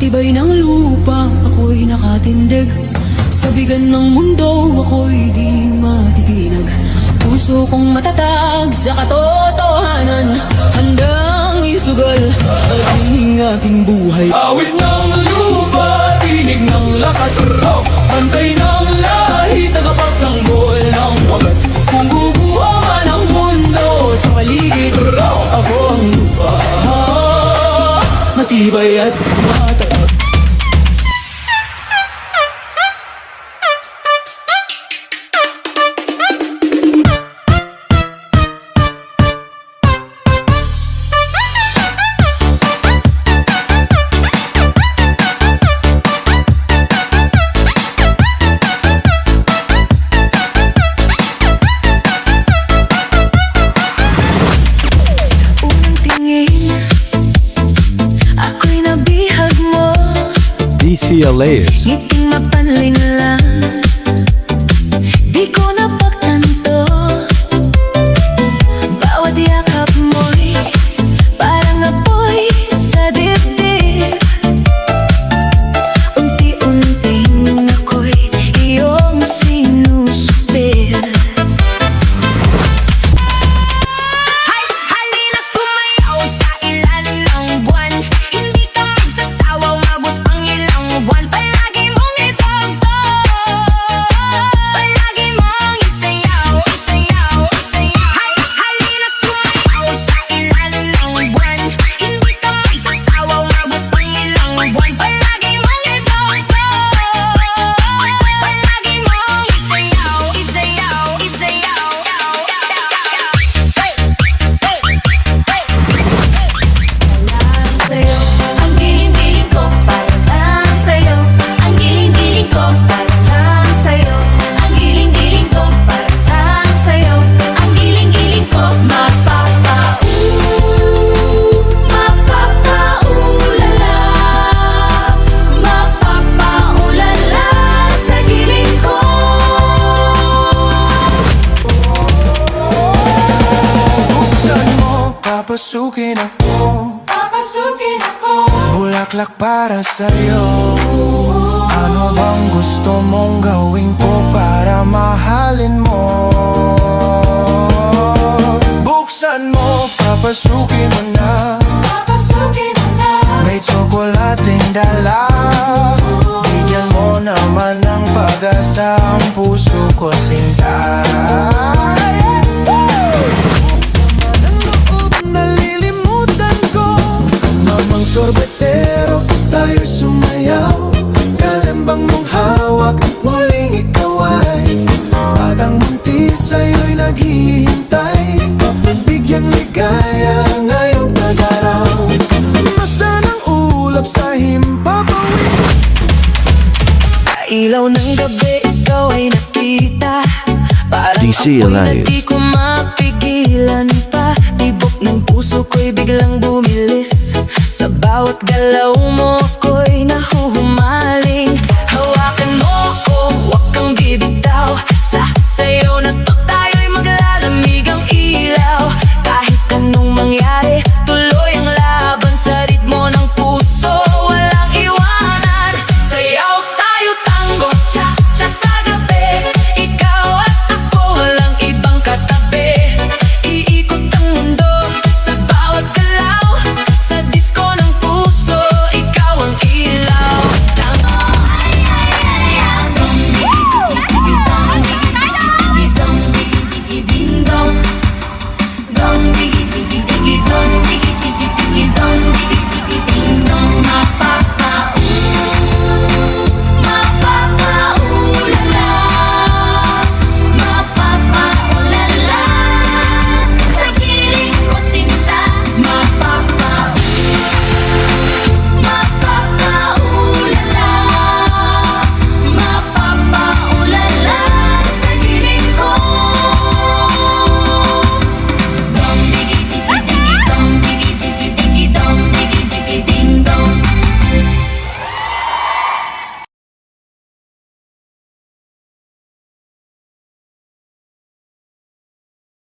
tibay ng lupa, ako'y nakatindig. Sa bigan ng mundo, ako'y di matitinag. Puso kong matatag sa katotohanan, handang isugal aking buhay. Awit ng lupa, tinig ng lakas, bantay ng lahi, tagapagtanggol ng wagas. Kung guguha man ang mundo sa paligid, ako ang lupa, matibay at matatag. DCLAs. Ngiting mapanlin lang, di ko napagtanto. Bawat yakap mo'y parang apoy sa dibdib. Unti-unting ako'y iyong sinusupir. Halina sumayaw sa ilalim ng buwan. Hindi ka magsasawa, umabot ang ilang buwan. Palagi mong itugtog, palagi mong isayaw, isayaw, isayaw. Halina sumayaw sa ilalim ng buwan. Hindi ka magsasawa, umabot ang ilang buwan. Palagi mong itugtog, palagi mong isayaw, isayaw, isayaw. Sa'yo, ang giling-giling ko, para lang sa'yo. Ang giling-giling ko, para lang sa'yo. Ang giling-giling ko, para lang sa'yo. Ang giling-giling ko, mapapaulala, mapapaulala sa giling ko. Buksan mo, papasukin ako. Papasukin ako. Bulaklak para sa'yo. Ano bang gusto mong gawin ko para mahalin mo? Buksan mo, papasukin mo na. Papasukin mo na. May tsokolating dala. Bigyan mo naman ng pag-asa ang puso ko, sinta. Sama ng loob, nalilimutan ko. Mamang sorbetero, tayo'y sumayaw. Kalembang mong hawak, muling ikaw ay batang buntis sa'yo'y naghihintay. Bigyang ligaya ngayong tag-araw. Masdan ang ulap sa himpapawid. Sa ilaw ng gabi, ikaw ay nakita. Parang DCLAs. apoy na di ko mapigilan pa. Tibok ng puso ko'y biglang bumilis. Sa bawat galaw mo ko'y nahuhumaling.